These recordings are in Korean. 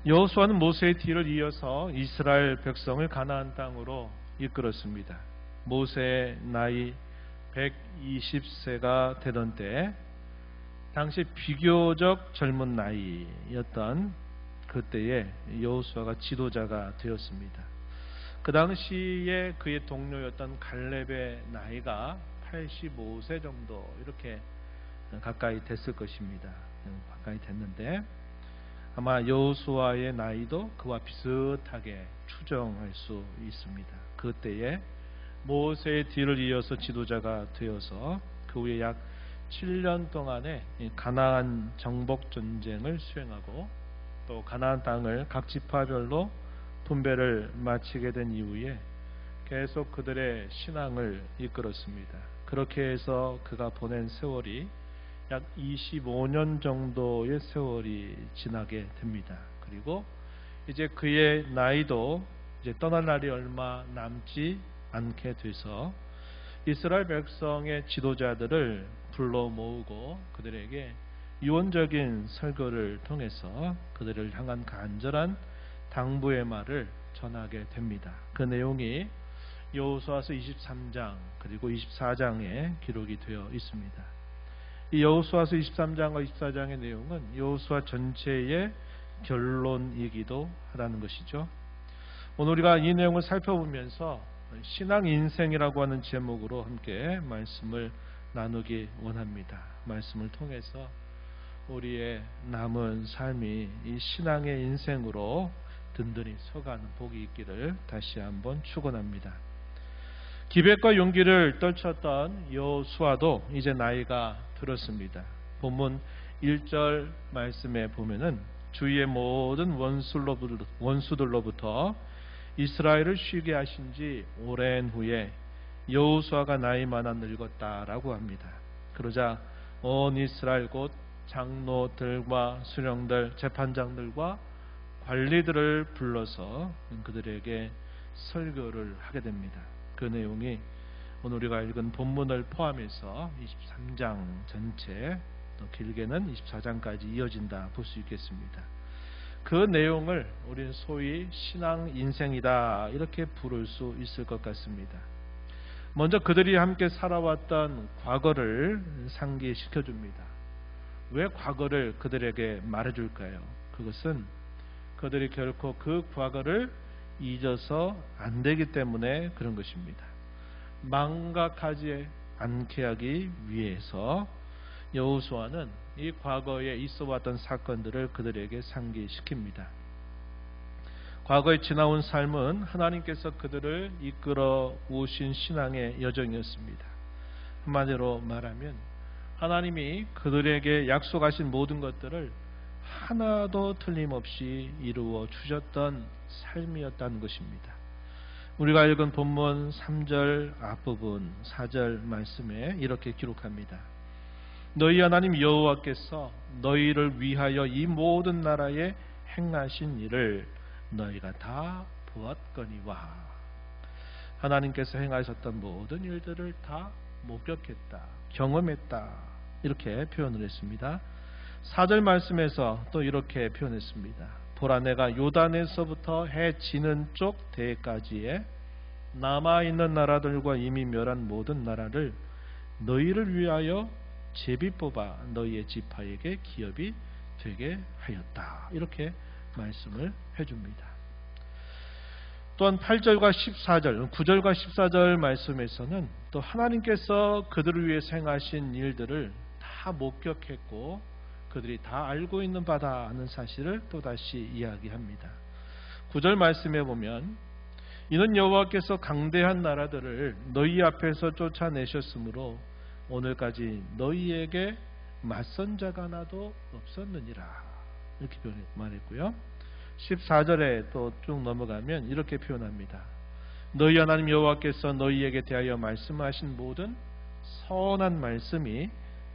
여호수아는 모세의 뒤를 이어서 이스라엘 백성을 가나안 땅으로 이끌었습니다. 모세의 나이 120세가 되던 때 당시 비교적 젊은 나이였던 그때에 여호수아가 지도자가 되었습니다. 그 당시에 그의 동료였던 갈렙의 나이가 85세 정도 이렇게 가까이 됐을 것입니다. 가까이 됐는데 아마 여호수아의 나이도 그와 비슷하게 추정할 수 있습니다. 그때에 모세의 뒤를 이어서 지도자가 되어서 그 후에 약 7년 동안의 가나안 정복 전쟁을 수행하고 또 가나안 땅을 각 지파별로 분배를 마치게 된 이후에 계속 그들의 신앙을 이끌었습니다. 그렇게 해서 그가 보낸 세월이 약 25년 정도의 세월이 지나게 됩니다. 그리고 이제 그의 나이도 이제 떠날 날이 얼마 남지 않게 돼서 이스라엘 백성의 지도자들을 불러 모으고 그들에게 유언적인 설교를 통해서 그들을 향한 간절한 당부의 말을 전하게 됩니다. 그 내용이 여호수아서 23장 그리고 24장에 기록이 되어 있습니다. 이 여호수아서 23장과 24장의 내용은 여호수아 전체의 결론이기도 하다는 것이죠. 오늘 우리가 이 내용을 살펴보면서 신앙 인생이라고 하는 제목으로 함께 말씀을 나누기 원합니다. 말씀을 통해서 우리의 남은 삶이 이 신앙의 인생으로 든든히 서가는 복이 있기를 다시 한번 축원합니다. 기백과 용기를 떨쳤던 여호수아도 이제 나이가 들었습니다. 본문 1절 말씀에 보면은 주위의 모든 원수들로부터 이스라엘을 쉬게 하신 지 오랜 후에 여호수아가 나이 많아 늙었다라고 합니다. 그러자 온 이스라엘 곧 장로들과 수령들, 재판장들과 관리들을 불러서 그들에게 설교를 하게 됩니다. 그 내용이 오늘 우리가 읽은 본문을 포함해서 23장 전체 또 길게는 24장까지 이어진다 볼 수 있겠습니다. 그 내용을 우리는 소위 신앙 인생이다 이렇게 부를 수 있을 것 같습니다. 먼저 그들이 함께 살아왔던 과거를 상기시켜 줍니다. 왜 과거를 그들에게 말해줄까요? 그것은 그들이 결코 그 과거를 잊어서 안 되기 때문에 그런 것입니다. 망각하지 않게 하기 위해서 여호수아는 이 과거에 있어왔던 사건들을 그들에게 상기시킵니다. 과거에 지나온 삶은 하나님께서 그들을 이끌어 오신 신앙의 여정이었습니다. 한마디로 말하면 하나님이 그들에게 약속하신 모든 것들을 하나도 틀림없이 이루어 주셨던 삶이었다는 것입니다. 우리가 읽은 본문 3절 앞부분 4절 말씀에 이렇게 기록합니다. 너희 하나님 여호와께서 너희를 위하여 이 모든 나라에 행하신 일을 너희가 다 보았거니와. 하나님께서 행하셨던 모든 일들을 다 목격했다, 경험했다 이렇게 표현을 했습니다. 4절 말씀에서 또 이렇게 표현했습니다. 보라 내가 요단에서부터 해 지는 쪽 대까지에 남아있는 나라들과 이미 멸한 모든 나라를 너희를 위하여 제비 뽑아 너희의 지파에게 기업이 되게 하였다. 이렇게 말씀을 해줍니다. 또한 8절과 14절, 9절과 14절 말씀에서는 또 하나님께서 그들을 위해서 행하신 일들을 다 목격했고 그들이 다 알고 있는 바다 하는 사실을 또다시 이야기합니다. 9절 말씀에 보면 이는 여호와께서 강대한 나라들을 너희 앞에서 쫓아내셨으므로 오늘까지 너희에게 맞선 자가 하나도 없었느니라 이렇게 말했고요. 14절에 또 쭉 넘어가면 이렇게 표현합니다. 너희 하나님 여호와께서 너희에게 대하여 말씀하신 모든 선한 말씀이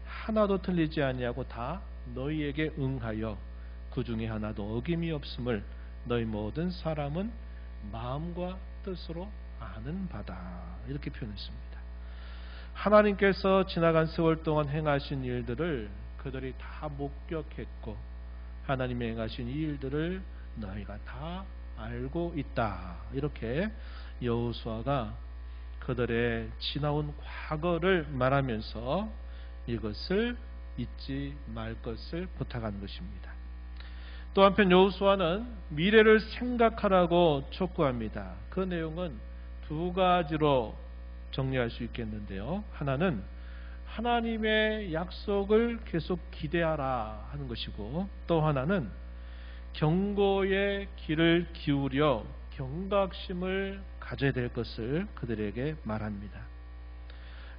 하나도 틀리지 아니하고 다 너희에게 응하여 그 중에 하나도 어김이 없음을 너희 모든 사람은 마음과 뜻으로 아는 바다 이렇게 표현했습니다. 하나님께서 지나간 세월 동안 행하신 일들을 그들이 다 목격했고 하나님의 행하신 이 일들을 너희가 다 알고 있다. 이렇게 여호수아가 그들의 지나온 과거를 말하면서 이것을 잊지 말 것을 부탁한 것입니다. 또 한편 여호수아는 미래를 생각하라고 촉구합니다. 그 내용은 두 가지로 정리할 수 있겠는데요. 하나는 하나님의 약속을 계속 기대하라 하는 것이고, 또 하나는 경고의 귀를 기울여 경각심을 가져야 될 것을 그들에게 말합니다.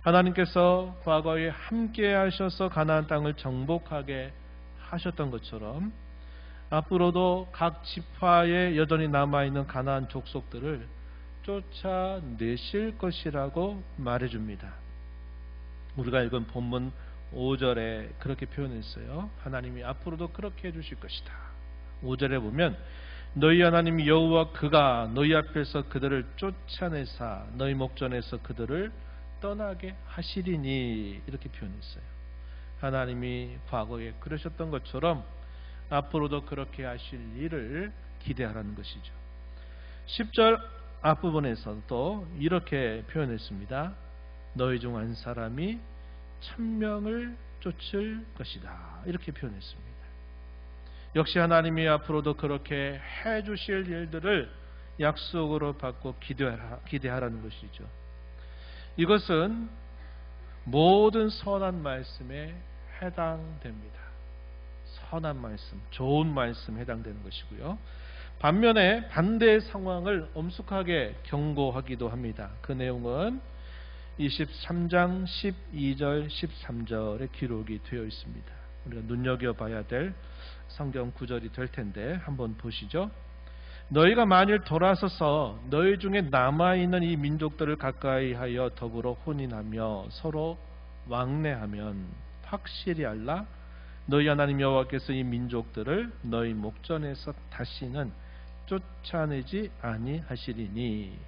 하나님께서 과거에 함께 하셔서 가나안 땅을 정복하게 하셨던 것처럼 앞으로도 각 지파에 여전히 남아있는 가나안 족속들을 쫓아내실 것이라고 말해줍니다. 우리가 읽은 본문 5절에 그렇게 표현했어요. 하나님이 앞으로도 그렇게 해주실 것이다. 5절에 보면 너희 하나님 여호와 그가 너희 앞에서 그들을 쫓아내사 너희 목전에서 그들을 떠나게 하시리니, 이렇게 표현했어요. 하나님이 과거에 그러셨던 것처럼 앞으로도 그렇게 하실 일을 기대하라는 것이죠. 10절 앞부분에서도 이렇게 표현했습니다. 너희 중 한 사람이 1000명을 쫓을 것이다. 이렇게 표현했습니다. 역시 하나님이 앞으로도 그렇게 해주실 일들을 약속으로 받고 기대하라는 것이죠. 이것은 모든 선한 말씀에 해당됩니다. 선한 말씀, 좋은 말씀에 해당되는 것이고요. 반면에 반대의 상황을 엄숙하게 경고하기도 합니다. 그 내용은 23장 12절 13절에 기록이 되어 있습니다. 우리가 눈여겨봐야 될 성경 구절이 될 텐데 한번 보시죠. 너희가 만일 돌아서서 너희 중에 남아있는 이 민족들을 가까이 하여 더불어 혼인하며 서로 왕래하면 확실히 알라 너희 하나님 여호와께서 이 민족들을 너희 목전에서 다시는 쫓아내지 아니하시리니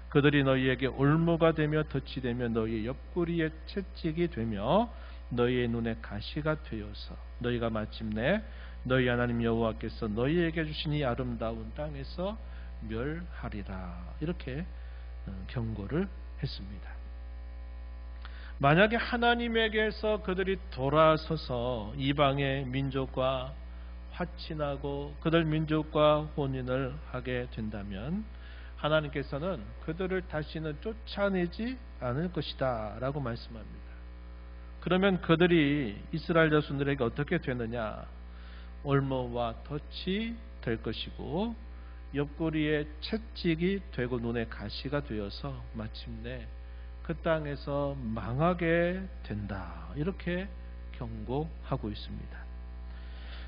그들이 너희에게 올무가 되며 덫이 되며 너희의 옆구리에 채찍이 되며 너희의 눈에 가시가 되어서 너희가 마침내 너희 하나님 여호와께서 너희에게 주신 이 아름다운 땅에서 멸하리라. 이렇게 경고를 했습니다. 만약에 하나님에게서 그들이 돌아서서 이방의 민족과 화친하고 그들 민족과 혼인을 하게 된다면 하나님께서는 그들을 다시는 쫓아내지 않을 것이다 라고 말씀합니다. 그러면 그들이 이스라엘 자손들에게 어떻게 되느냐? 올무와 덫이 될 것이고 옆구리에 채찍이 되고 눈에 가시가 되어서 마침내 그 땅에서 망하게 된다. 이렇게 경고하고 있습니다.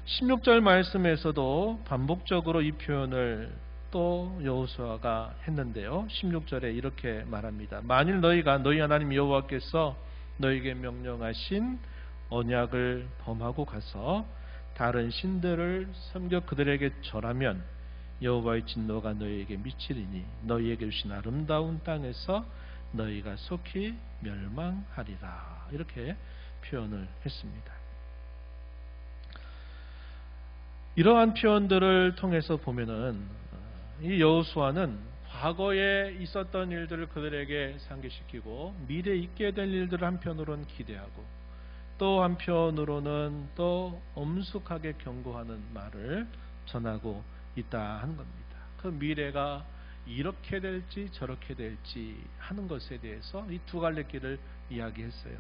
16절 말씀에서도 반복적으로 이 표현을 또 여호수아가 했는데요. 16절에 이렇게 말합니다. 만일 너희가 너희 하나님 여호와께서 너희에게 명령하신 언약을 범하고 가서 다른 신들을 섬겨 그들에게 절하면 여호와의 진노가 너희에게 미치리니 너희에게 주신 아름다운 땅에서 너희가 속히 멸망하리라. 이렇게 표현을 했습니다. 이러한 표현들을 통해서 보면은 이 여호수아는 과거에 있었던 일들을 그들에게 상기시키고 미래에 있게 될 일들을 한편으로는 기대하고 또 한편으로는 또 엄숙하게 경고하는 말을 전하고 있다 하는 겁니다. 그 미래가 이렇게 될지 저렇게 될지 하는 것에 대해서 이 두 갈래 길을 이야기했어요.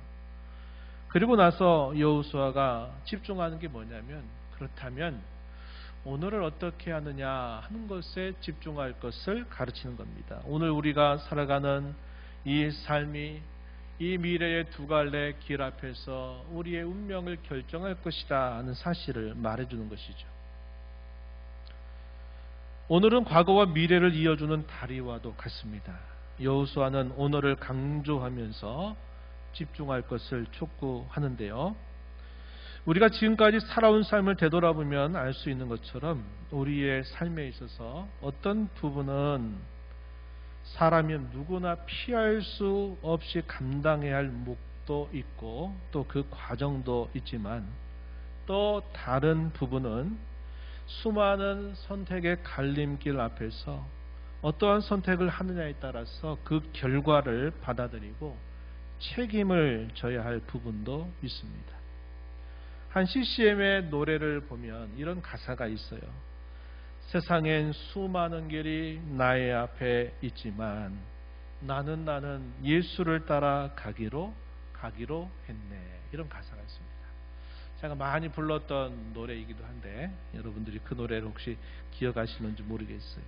그리고 나서 여호수아가 집중하는 게 뭐냐면 그렇다면 오늘을 어떻게 하느냐 하는 것에 집중할 것을 가르치는 겁니다. 오늘 우리가 살아가는 이 삶이 이 미래의 두 갈래 길 앞에서 우리의 운명을 결정할 것이다 하는 사실을 말해주는 것이죠. 오늘은 과거와 미래를 이어주는 다리와도 같습니다. 여호수아는 오늘을 강조하면서 집중할 것을 촉구하는데요. 우리가 지금까지 살아온 삶을 되돌아보면 알 수 있는 것처럼 우리의 삶에 있어서 어떤 부분은 사람이면 누구나 피할 수 없이 감당해야 할 몫도 있고 또 그 과정도 있지만 또 다른 부분은 수많은 선택의 갈림길 앞에서 어떠한 선택을 하느냐에 따라서 그 결과를 받아들이고 책임을 져야 할 부분도 있습니다. 한 CCM의 노래를 보면 이런 가사가 있어요. 세상엔 수많은 길이 나의 앞에 있지만 나는 예수를 따라 가기로 했네. 이런 가사가 있습니다. 제가 많이 불렀던 노래이기도 한데 여러분들이 그 노래를 혹시 기억하시는지 모르겠어요.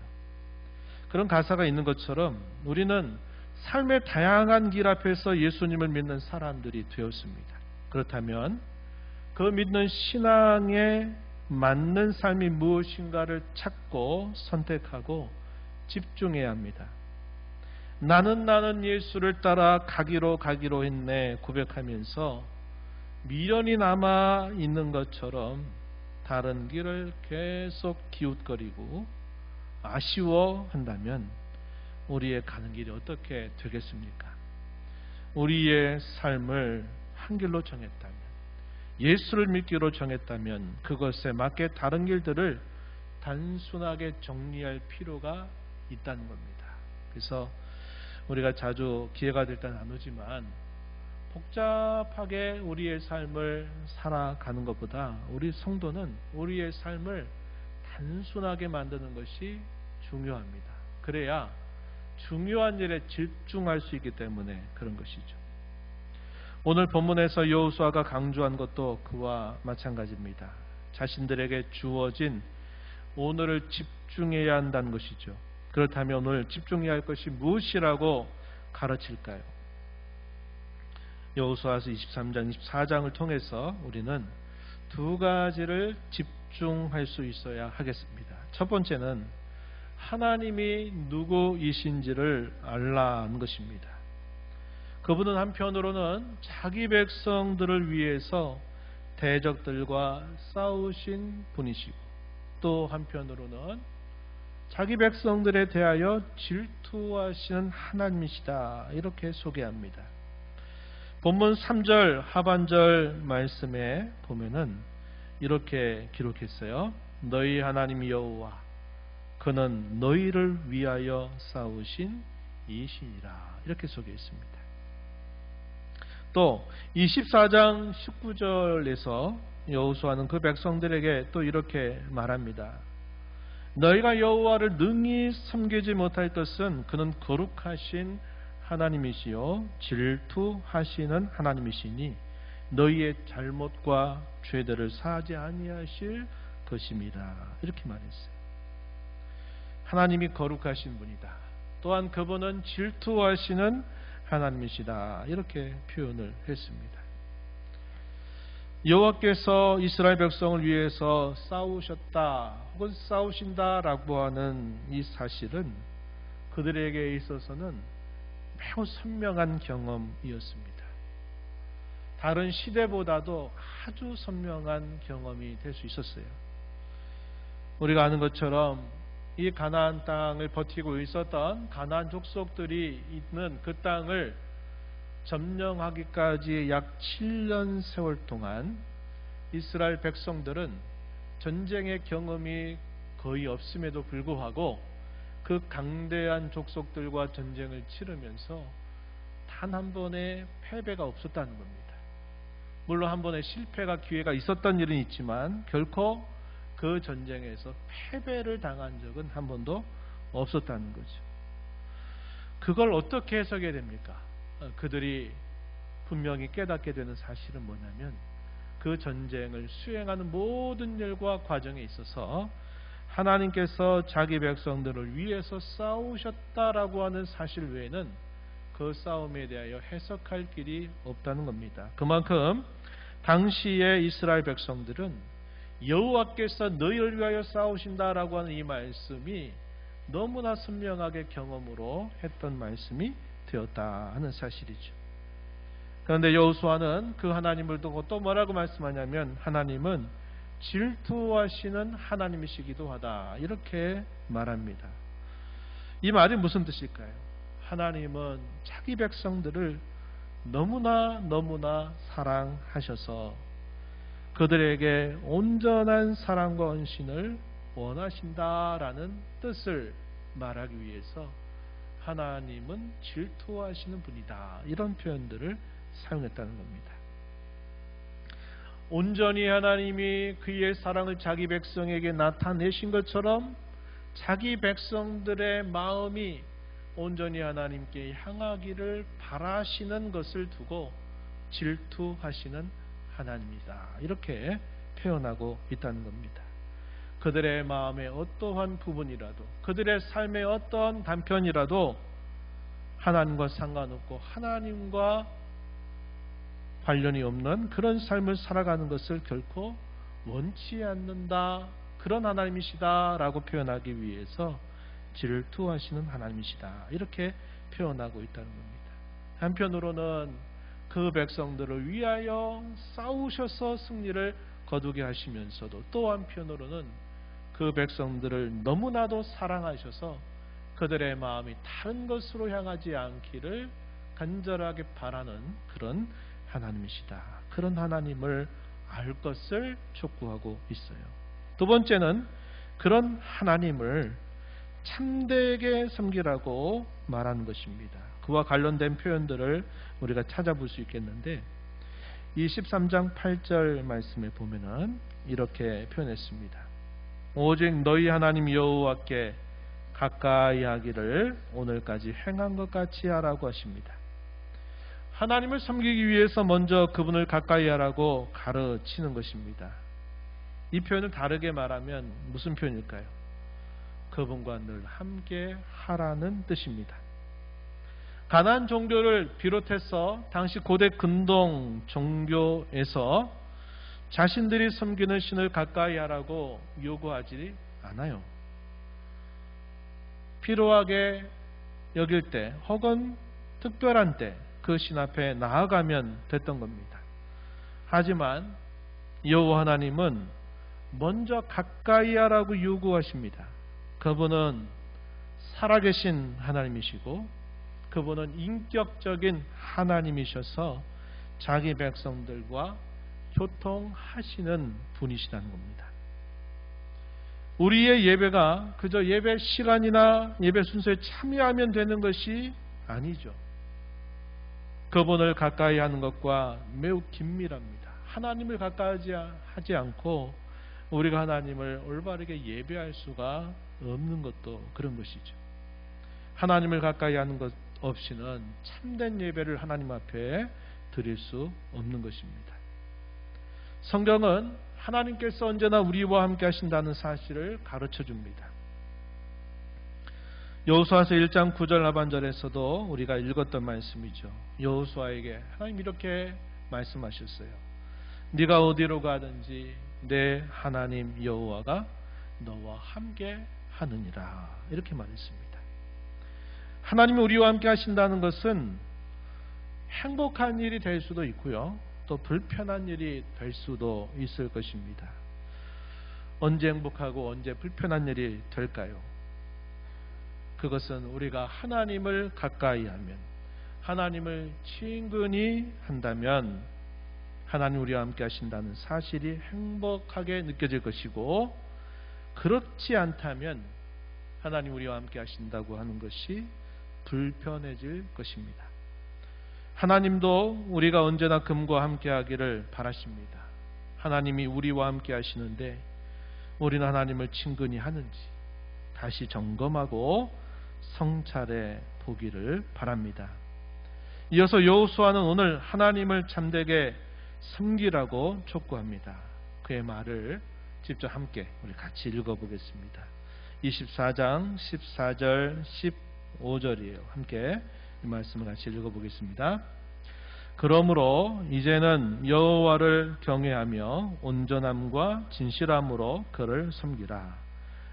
그런 가사가 있는 것처럼 우리는 삶의 다양한 길 앞에서 예수님을 믿는 사람들이 되었습니다. 그렇다면 그 믿는 신앙에 맞는 삶이 무엇인가를 찾고 선택하고 집중해야 합니다. 나는 예수를 따라 가기로 했네 고백하면서 미련이 남아 있는 것처럼 다른 길을 계속 기웃거리고 아쉬워한다면 우리의 가는 길이 어떻게 되겠습니까? 우리의 삶을 한 길로 정했다면, 예수를 믿기로 정했다면 그것에 맞게 다른 길들을 단순하게 정리할 필요가 있다는 겁니다. 그래서 우리가 자주 기회가 될 때 나누지만 복잡하게 우리의 삶을 살아가는 것보다 우리 성도는 우리의 삶을 단순하게 만드는 것이 중요합니다. 그래야 중요한 일에 집중할 수 있기 때문에 그런 것이죠. 오늘 본문에서 여호수아가 강조한 것도 그와 마찬가지입니다. 자신들에게 주어진 오늘을 집중해야 한다는 것이죠. 그렇다면 오늘 집중해야 할 것이 무엇이라고 가르칠까요? 여호수아서 23장, 24장을 통해서 우리는 두 가지를 집중할 수 있어야 하겠습니다. 첫 번째는 하나님이 누구이신지를 알라는 것입니다. 그분은 한편으로는 자기 백성들을 위해서 대적들과 싸우신 분이시고 또 한편으로는 자기 백성들에 대하여 질투하시는 하나님이시다. 이렇게 소개합니다. 본문 3절 하반절 말씀에 보면은 이렇게 기록했어요. 너희 하나님 여호와 그는 너희를 위하여 싸우신 이시니라. 이렇게 소개했습니다. 또 24장 19절에서 여호수아는 그 백성들에게 또 이렇게 말합니다. 너희가 여호와를 능히 섬기지 못할 것은 그는 거룩하신 하나님이시요 질투하시는 하나님이시니 너희의 잘못과 죄들을 사하지 아니하실 것입니다. 이렇게 말했어요. 하나님이 거룩하신 분이다. 또한 그분은 질투하시는 하나님이시다. 이렇게 표현을 했습니다. 여호와께서 이스라엘 백성을 위해서 싸우셨다 혹은 싸우신다라고 하는 이 사실은 그들에게 있어서는 매우 선명한 경험이었습니다. 다른 시대보다도 아주 선명한 경험이 될 수 있었어요. 우리가 아는 것처럼 이 가나안 땅을 버티고 있었던 가나안 족속들이 있는 그 땅을 점령하기까지 약 7년 세월 동안 이스라엘 백성들은 전쟁의 경험이 거의 없음에도 불구하고 그 강대한 족속들과 전쟁을 치르면서 단 한 번의 패배가 없었다는 겁니다. 물론 한 번의 실패가 기회가 있었던 일은 있지만 결코 그 전쟁에서 패배를 당한 적은 한 번도 없었다는 거죠. 그걸 어떻게 해석해야 됩니까? 그들이 분명히 깨닫게 되는 사실은 뭐냐면 그 전쟁을 수행하는 모든 일과 과정에 있어서 하나님께서 자기 백성들을 위해서 싸우셨다라고 하는 사실 외에는 그 싸움에 대하여 해석할 길이 없다는 겁니다. 그만큼 당시의 이스라엘 백성들은 여호와께서 너희를 위하여 싸우신다라고 하는 이 말씀이 너무나 선명하게 경험으로 했던 말씀이 되었다 하는 사실이죠. 그런데 여호수아는 그 하나님을 두고 또 뭐라고 말씀하냐면 하나님은 질투하시는 하나님이시기도 하다 이렇게 말합니다. 이 말이 무슨 뜻일까요? 하나님은 자기 백성들을 너무나 사랑하셔서 그들에게 온전한 사랑과 헌신을 원하신다라는 뜻을 말하기 위해서 하나님은 질투하시는 분이다, 이런 표현들을 사용했다는 겁니다. 온전히 하나님이 그의 사랑을 자기 백성에게 나타내신 것처럼 자기 백성들의 마음이 온전히 하나님께 향하기를 바라시는 것을 두고 질투하시는 하나님이다, 이렇게 표현하고 있다는 겁니다. 그들의 마음의 어떠한 부분이라도, 그들의 삶의 어떠한 단편이라도 하나님과 상관없고 하나님과 관련이 없는 그런 삶을 살아가는 것을 결코 원치 않는다, 그런 하나님이시다라고 표현하기 위해서 질투하시는 하나님이시다, 이렇게 표현하고 있다는 겁니다. 한편으로는 그 백성들을 위하여 싸우셔서 승리를 거두게 하시면서도 또 한편으로는 그 백성들을 너무나도 사랑하셔서 그들의 마음이 다른 것으로 향하지 않기를 간절하게 바라는 그런 하나님이시다, 그런 하나님을 알 것을 촉구하고 있어요. 두 번째는 그런 하나님을 참되게 섬기라고 말하는 것입니다. 그와 관련된 표현들을 우리가 찾아볼 수 있겠는데, 이 13장 8절 말씀에 보면은 이렇게 표현했습니다. 오직 너희 하나님 여호와께 가까이 하기를 오늘까지 행한 것 같이 하라고 하십니다. 하나님을 섬기기 위해서 먼저 그분을 가까이 하라고 가르치는 것입니다. 이 표현을 다르게 말하면 무슨 표현일까요? 그분과 늘 함께 하라는 뜻입니다. 가나안 종교를 비롯해서 당시 고대 근동 종교에서 자신들이 섬기는 신을 가까이 하라고 요구하지 않아요. 필요하게 여길 때 혹은 특별한 때 그 신 앞에 나아가면 됐던 겁니다. 하지만 여호와 하나님은 먼저 가까이 하라고 요구하십니다. 그분은 살아계신 하나님이시고 그분은 인격적인 하나님이셔서 자기 백성들과 교통하시는 분이시라는 겁니다. 우리의 예배가 그저 예배 시간이나 예배 순서에 참여하면 되는 것이 아니죠. 그분을 가까이 하는 것과 매우 긴밀합니다. 하나님을 가까이 하지 않고 우리가 하나님을 올바르게 예배할 수가 없는 것도 그런 것이죠. 하나님을 가까이 하는 것 없이는 참된 예배를 하나님 앞에 드릴 수 없는 것입니다. 성경은 하나님께서 언제나 우리와 함께 하신다는 사실을 가르쳐 줍니다. 여호수아서 1장 9절 하반절에서도 우리가 읽었던 말씀이죠. 여호수아에게 하나님 이렇게 말씀하셨어요. 네가 어디로 가든지 내 하나님 여호와가 너와 함께 하느니라, 이렇게 말했습니다. 하나님이 우리와 함께 하신다는 것은 행복한 일이 될 수도 있고요, 또 불편한 일이 될 수도 있을 것입니다. 언제 행복하고 언제 불편한 일이 될까요? 그것은 우리가 하나님을 가까이 하면, 하나님을 친근히 한다면 하나님 우리와 함께 하신다는 사실이 행복하게 느껴질 것이고, 그렇지 않다면 하나님 우리와 함께 하신다고 하는 것이 불편해질 것입니다. 하나님도 우리가 언제나 금과 함께 하기를 바라십니다. 하나님이 우리와 함께 하시는데 우리는 하나님을 친근히 하는지 다시 점검하고 성찰해 보기를 바랍니다. 이어서 여호수아는 오늘 하나님을 참되게 섬기라고 촉구합니다. 그의 말을 직접 함께 우리 같이 읽어보겠습니다. 24장 14절 15절이에요. 함께 이 말씀을 같이 읽어보겠습니다. 그러므로 이제는 여호와를 경외하며 온전함과 진실함으로 그를 섬기라.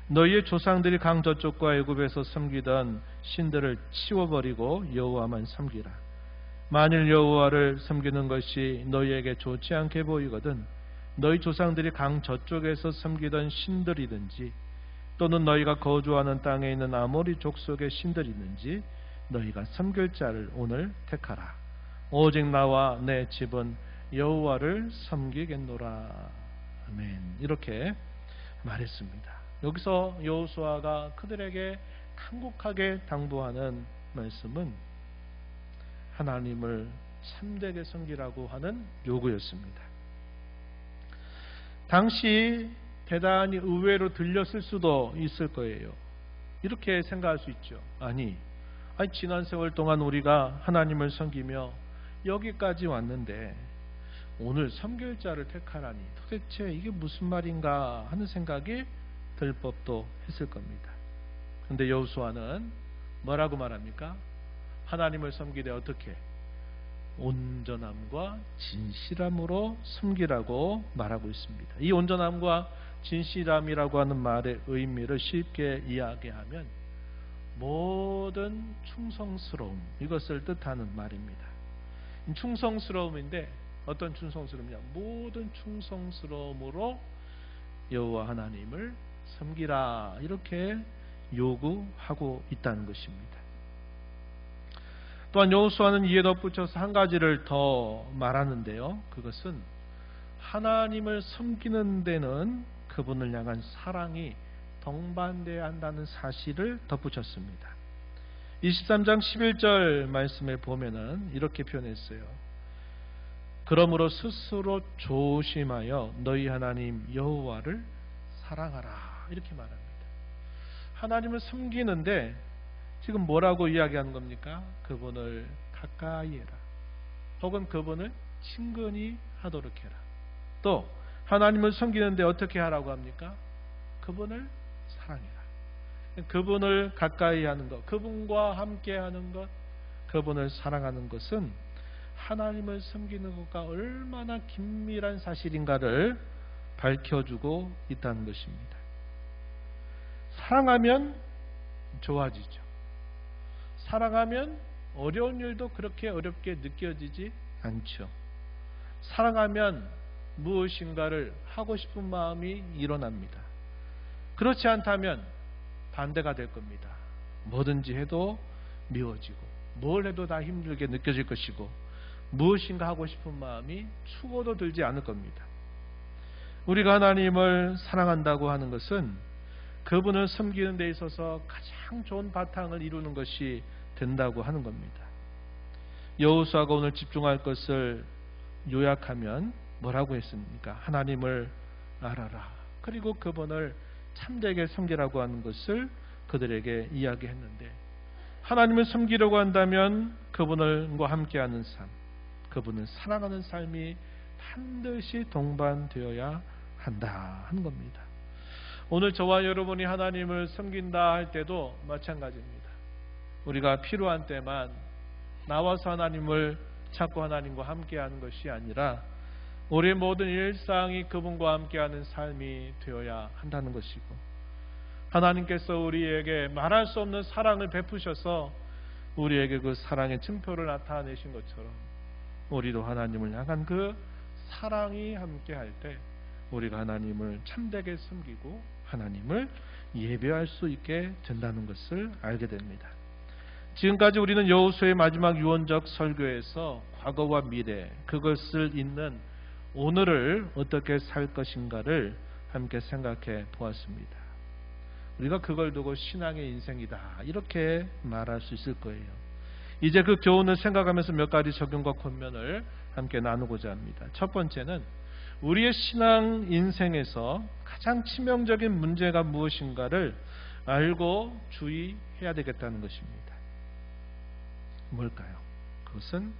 너희의 조상들이 강 저쪽과 애굽에서 섬기던 신들을 치워버리고 여호와만 섬기라. 만일 여호와를 섬기는 것이 너희에게 좋지 않게 보이거든 너희 조상들이 강 저쪽에서 섬기던 신들이든지 또는 너희가 거주하는 땅에 있는 아모리 족속의 신들이든지 너희가 섬길 자를 오늘 택하라. 오직 나와 내 집은 여호와를 섬기겠노라. 아멘. 이렇게 말했습니다. 여기서 여호수아가 그들에게 간곡하게 당부하는 말씀은 하나님을 참되게 섬기라고 하는 요구였습니다. 당시 대단히 의외로 들렸을 수도 있을 거예요. 이렇게 생각할 수 있죠. 아니 지난 세월 동안 우리가 하나님을 섬기며 여기까지 왔는데 오늘 섬길 자를 택하라니 도대체 이게 무슨 말인가 하는 생각이 들 법도 했을 겁니다. 그런데 여호수아는 뭐라고 말합니까? 하나님을 섬기되 어떻게? 온전함과 진실함으로 섬기라고 말하고 있습니다. 이 온전함과 진실함이라고 하는 말의 의미를 쉽게 이야기하면 모든 충성스러움, 이것을 뜻하는 말입니다. 충성스러움인데 어떤 충성스러움이냐? 모든 충성스러움으로 여호와 하나님을 섬기라, 이렇게 요구하고 있다는 것입니다. 또한 여호수아는 이에 덧붙여서 한 가지를 더 말하는데요. 그것은 하나님을 섬기는 데는 그분을 향한 사랑이 동반되어야 한다는 사실을 덧붙였습니다. 23장 11절 말씀에 보면은 이렇게 표현했어요. 그러므로 스스로 조심하여 너희 하나님 여호와를 사랑하라, 이렇게 말합니다. 하나님을 섬기는데 지금 뭐라고 이야기하는 겁니까? 그분을 가까이 해라, 혹은 그분을 친근히 하도록 해라. 또 하나님을 섬기는데 어떻게 하라고 합니까? 그분을 사랑해라. 그분을 가까이 하는 것, 그분과 함께 하는 것, 그분을 사랑하는 것은 하나님을 섬기는 것과 얼마나 긴밀한 사실인가를 밝혀주고 있다는 것입니다. 사랑하면 좋아지죠. 사랑하면 어려운 일도 그렇게 어렵게 느껴지지 않죠. 사랑하면 무엇인가를 하고 싶은 마음이 일어납니다. 그렇지 않다면 반대가 될 겁니다. 뭐든지 해도 미워지고 뭘 해도 다 힘들게 느껴질 것이고 무엇인가 하고 싶은 마음이 추고도 들지 않을 겁니다. 우리가 하나님을 사랑한다고 하는 것은 그분을 섬기는 데 있어서 가장 좋은 바탕을 이루는 것이 된다고 하는 겁니다. 여호수아가 오늘 집중할 것을 요약하면 뭐라고 했습니까? 하나님을 알아라, 그리고 그분을 참되게 섬기라고 하는 것을 그들에게 이야기했는데, 하나님을 섬기려고 한다면 그분과 함께하는 삶, 그분을 사랑하는 삶이 반드시 동반되어야 한다 하는 겁니다. 오늘 저와 여러분이 하나님을 섬긴다 할 때도 마찬가지입니다. 우리가 필요한 때만 나와서 하나님을 찾고 하나님과 함께하는 것이 아니라 우리의 모든 일상이 그분과 함께하는 삶이 되어야 한다는 것이고, 하나님께서 우리에게 말할 수 없는 사랑을 베푸셔서 우리에게 그 사랑의 증표를 나타내신 것처럼 우리도 하나님을 향한 그 사랑이 함께할 때 우리가 하나님을 참되게 섬기고 하나님을 예배할 수 있게 된다는 것을 알게 됩니다. 지금까지 우리는 여호수아의 마지막 유언적 설교에서 과거와 미래, 그것을 잇는 오늘을 어떻게 살 것인가를 함께 생각해 보았습니다. 우리가 그걸 두고 신앙의 인생이다, 이렇게 말할 수 있을 거예요. 이제 그 교훈을 생각하면서 몇 가지 적용과 권면을 함께 나누고자 합니다. 첫 번째는 우리의 신앙 인생에서 가장 치명적인 문제가 무엇인가를 알고 주의해야 되겠다는 것입니다. 뭘까요? 그것은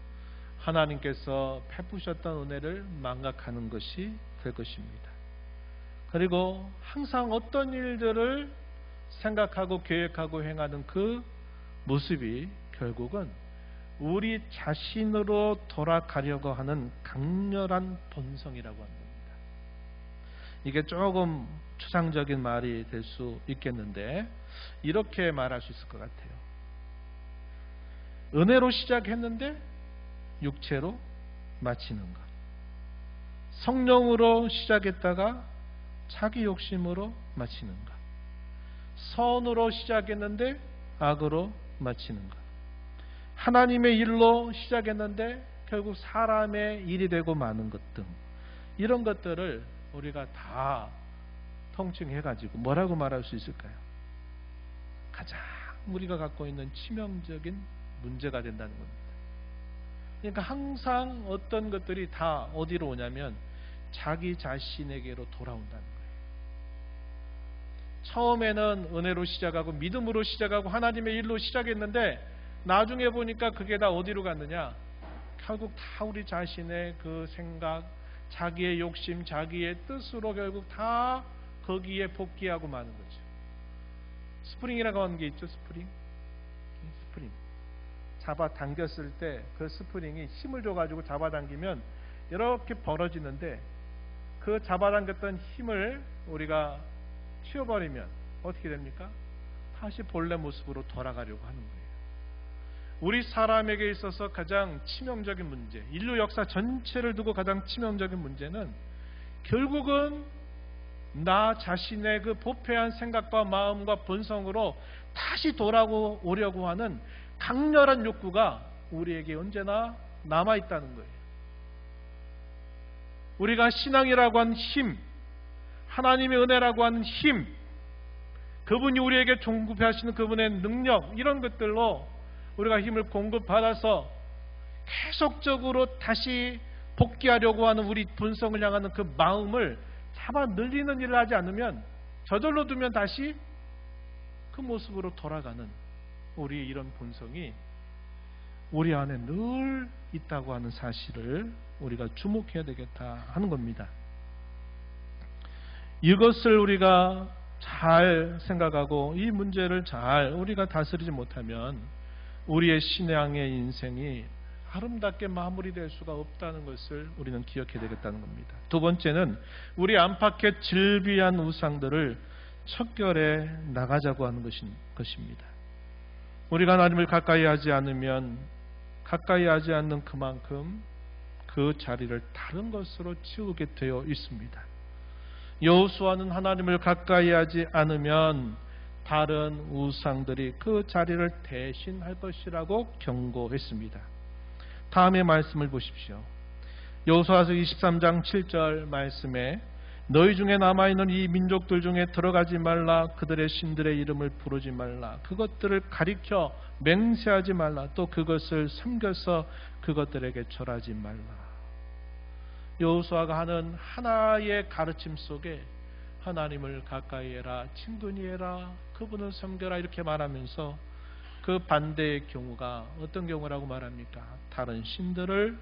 하나님께서 베푸셨던 은혜를 망각하는 것이 될 것입니다. 그리고 항상 어떤 일들을 생각하고 계획하고 행하는 그 모습이 결국은 우리 자신으로 돌아가려고 하는 강렬한 본성이라고 합니다. 이게 조금 추상적인 말이 될 수 있겠는데 이렇게 말할 수 있을 것 같아요. 은혜로 시작했는데 육체로 마치는 것, 성령으로 시작했다가 자기 욕심으로 마치는 것, 선으로 시작했는데 악으로 마치는 것, 하나님의 일로 시작했는데 결국 사람의 일이 되고 마는 것 등 이런 것들을 우리가 다 통칭해가지고 뭐라고 말할 수 있을까요? 가장 우리가 갖고 있는 치명적인 문제가 된다는 겁니다. 그러니까 항상 어떤 것들이 다 어디로 오냐면 자기 자신에게로 돌아온다는 거예요. 처음에는 은혜로 시작하고 믿음으로 시작하고 하나님의 일로 시작했는데 나중에 보니까 그게 다 어디로 갔느냐? 결국 다 우리 자신의 그 생각, 자기의 욕심, 자기의 뜻으로 결국 다 거기에 복귀하고 마는 거죠. 스프링이라고 하는 게 있죠. 스프링. 잡아당겼을 때 그 스프링이 힘을 줘가지고 잡아당기면 이렇게 벌어지는데 그 잡아당겼던 힘을 우리가 치워버리면 어떻게 됩니까? 다시 본래 모습으로 돌아가려고 하는 거예요. 우리 사람에게 있어서 가장 치명적인 문제, 인류 역사 전체를 두고 가장 치명적인 문제는 결국은 나 자신의 그 부패한 생각과 마음과 본성으로 다시 돌아오려고 하는 강렬한 욕구가 우리에게 언제나 남아있다는 거예요. 우리가 신앙이라고 하는 힘, 하나님의 은혜라고 하는 힘, 그분이 우리에게 공급하시는 그분의 능력, 이런 것들로 우리가 힘을 공급받아서 계속적으로 다시 복귀하려고 하는 우리 본성을 향하는 그 마음을 잡아 늘리는 일을 하지 않으면, 저절로 두면 다시 그 모습으로 돌아가는 우리의 이런 본성이 우리 안에 늘 있다고 하는 사실을 우리가 주목해야 되겠다 하는 겁니다. 이것을 우리가 잘 생각하고 이 문제를 잘 우리가 다스리지 못하면 우리의 신앙의 인생이 아름답게 마무리될 수가 없다는 것을 우리는 기억해야 되겠다는 겁니다. 두 번째는 우리 안팎의 질비한 우상들을 척결해 나가자고 하는 것입니다. 우리가 하나님을 가까이 하지 않으면 가까이 하지 않는 그만큼 그 자리를 다른 것으로 채우게 되어 있습니다. 여호수아는 하나님을 가까이 하지 않으면 다른 우상들이 그 자리를 대신할 것이라고 경고했습니다. 다음의 말씀을 보십시오. 여호수아서 23장 7절 말씀에 너희 중에 남아있는 이 민족들 중에 들어가지 말라, 그들의 신들의 이름을 부르지 말라, 그것들을 가리켜 맹세하지 말라, 또 그것을 섬겨서 그것들에게 절하지 말라. 여호수아가 하는 하나의 가르침 속에 하나님을 가까이 해라, 친근히 해라, 그분을 섬겨라 이렇게 말하면서 그 반대의 경우가 어떤 경우라고 말합니까? 다른 신들을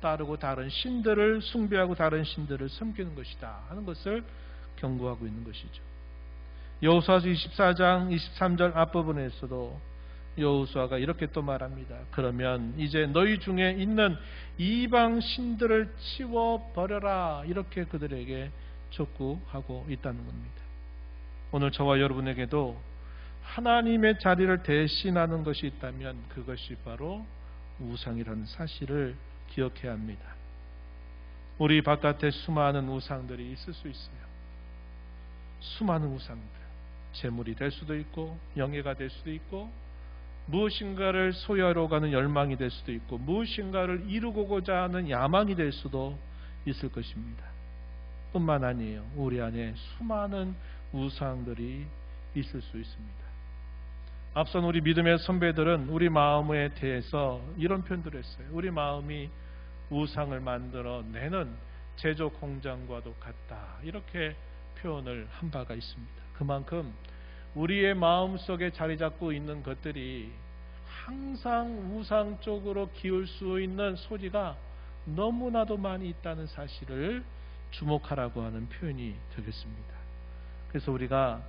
따르고 다른 신들을 숭배하고 다른 신들을 섬기는 것이다 하는 것을 경고하고 있는 것이죠. 여호수아서 24장 23절 앞부분에서도 여호수아가 이렇게 또 말합니다. 그러면 이제 너희 중에 있는 이방 신들을 치워버려라, 이렇게 그들에게 촉구하고 있다는 겁니다. 오늘 저와 여러분에게도 하나님의 자리를 대신하는 것이 있다면 그것이 바로 우상이라는 사실을 기억해야 합니다. 우리 바깥에 수많은 우상들이 있을 수 있어요. 수많은 우상들, 재물이 될 수도 있고 영예가 될 수도 있고 무엇인가를 소유하러 가는 열망이 될 수도 있고 무엇인가를 이루고자 하는 야망이 될 수도 있을 것입니다. 뿐만 아니에요. 우리 안에 수많은 우상들이 있을 수 있습니다. 앞선 우리 믿음의 선배들은 우리 마음에 대해서 이런 표현들을 했어요. 우리 마음이 우상을 만들어 내는 제조 공장과도 같다, 이렇게 표현을 한 바가 있습니다. 그만큼 우리의 마음속에 자리 잡고 있는 것들이 항상 우상 쪽으로 기울 수 있는 소리가 너무나도 많이 있다는 사실을 주목하라고 하는 표현이 되겠습니다. 그래서 우리가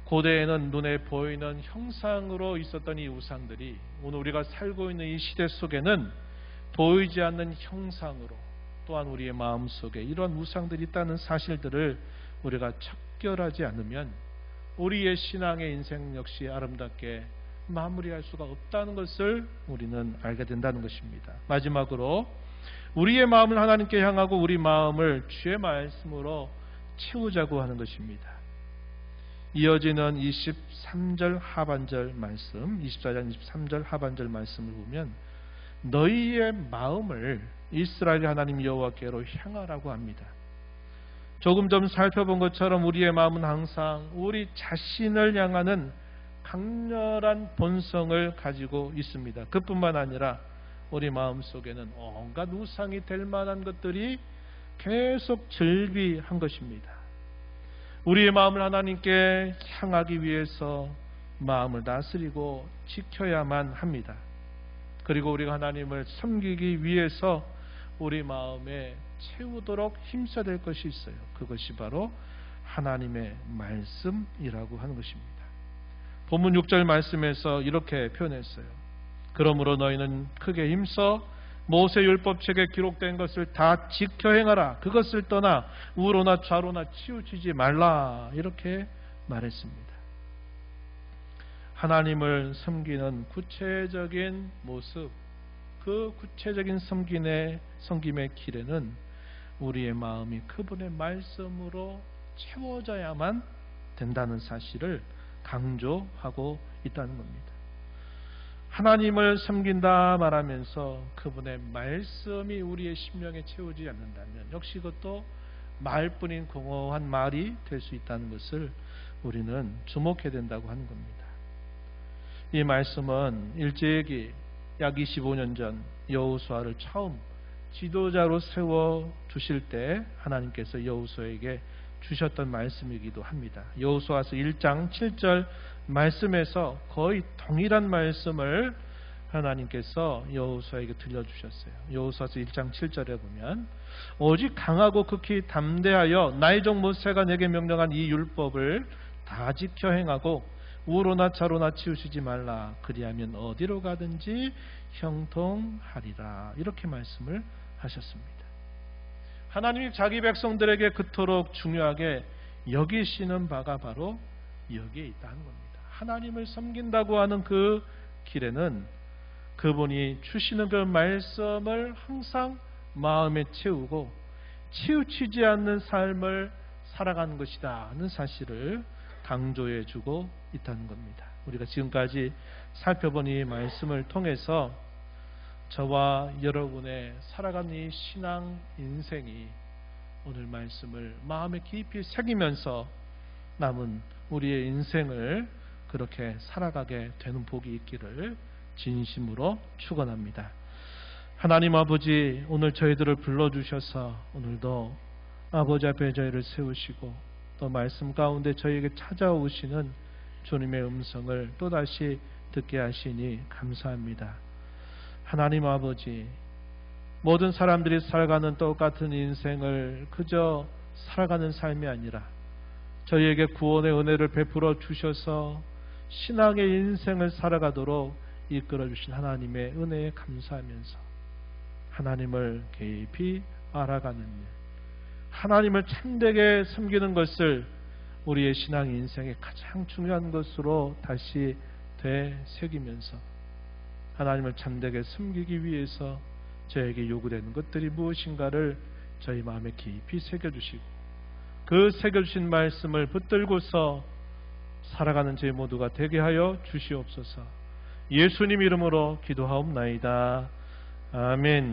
고대에는 눈에 보이는 형상으로 있었던 이 우상들이 오늘 우리가 살고 있는 이 시대 속에는 보이지 않는 형상으로 또한 우리의 마음속에 이러한 우상들이 있다는 사실들을 우리가 척결하지 않으면 우리의 신앙의 인생 역시 아름답게 마무리할 수가 없다는 것을 우리는 알게 된다는 것입니다. 마지막으로 우리의 마음을 하나님께 향하고 우리 마음을 주의 말씀으로 채우자고 하는 것입니다. 이어지는 23절 하반절 말씀, 24장 23절 하반절 말씀을 보면 너희의 마음을 이스라엘 하나님 여호와께로 향하라고 합니다. 조금 전 살펴본 것처럼 우리의 마음은 항상 우리 자신을 향하는 강렬한 본성을 가지고 있습니다. 그뿐만 아니라 우리 마음속에는 온갖 우상이 될 만한 것들이 계속 즐비한 것입니다. 우리의 마음을 하나님께 향하기 위해서 마음을 다스리고 지켜야만 합니다. 그리고 우리가 하나님을 섬기기 위해서 우리 마음에 채우도록 힘써야 될 것이 있어요. 그것이 바로 하나님의 말씀이라고 하는 것입니다. 본문 6절 말씀에서 이렇게 표현했어요. 그러므로 너희는 크게 힘써 모세 율법책에 기록된 것을 다 지켜 행하라. 그것을 떠나 우로나 좌로나 치우치지 말라. 이렇게 말했습니다. 하나님을 섬기는 구체적인 모습, 그 구체적인 섬김의 길에는 우리의 마음이 그분의 말씀으로 채워져야만 된다는 사실을 강조하고 있다는 겁니다. 하나님을 섬긴다 말하면서 그분의 말씀이 우리의 심령에 채우지 않는다면 역시 그것도 말뿐인 공허한 말이 될 수 있다는 것을 우리는 주목해야 된다고 하는 겁니다. 이 말씀은 일제기 약 25년 전 여호수아를 처음 지도자로 세워 주실 때 하나님께서 여호수아에게 주셨던 말씀이기도 합니다. 여호수아서 1장 7절 말씀에서 거의 동일한 말씀을 하나님께서 여호수아에게 들려주셨어요. 여호수아서 1장 7절에 보면 오직 강하고 극히 담대하여 나의 종 모세가 내게 명령한 이 율법을 다 지켜 행하고 우로나 좌로나 치우치지 말라. 그리하면 어디로 가든지 형통하리라. 이렇게 말씀을 하셨습니다. 하나님이 자기 백성들에게 그토록 중요하게 여기시는 바가 바로 여기에 있다는 겁니다. 하나님을 섬긴다고 하는 그 길에는 그분이 주시는 그 말씀을 항상 마음에 채우고 치우치지 않는 삶을 살아가는 것이다 하는 사실을 강조해 주고 있다는 겁니다. 우리가 지금까지 살펴본 이 말씀을 통해서 저와 여러분의 살아가는 이 신앙 인생이 오늘 말씀을 마음에 깊이 새기면서 남은 우리의 인생을 그렇게 살아가게 되는 복이 있기를 진심으로 축원합니다. 하나님 아버지, 오늘 저희들을 불러주셔서 오늘도 아버지 앞에 저희를 세우시고 또 말씀 가운데 저희에게 찾아오시는 주님의 음성을 또다시 듣게 하시니 감사합니다. 하나님 아버지, 모든 사람들이 살아가는 똑같은 인생을 그저 살아가는 삶이 아니라 저희에게 구원의 은혜를 베풀어 주셔서 신앙의 인생을 살아가도록 이끌어 주신 하나님의 은혜에 감사하면서 하나님을 깊이 알아가는 일, 하나님을 참되게 섬기는 것을 우리의 신앙 인생의 가장 중요한 것으로 다시 되새기면서 하나님을 참되게 섬기기 위해서 저에게 요구되는 것들이 무엇인가를 저희 마음에 깊이 새겨주시고 그 새겨주신 말씀을 붙들고서 살아가는 저희 모두가 되게 하여 주시옵소서. 예수님 이름으로 기도하옵나이다. 아멘.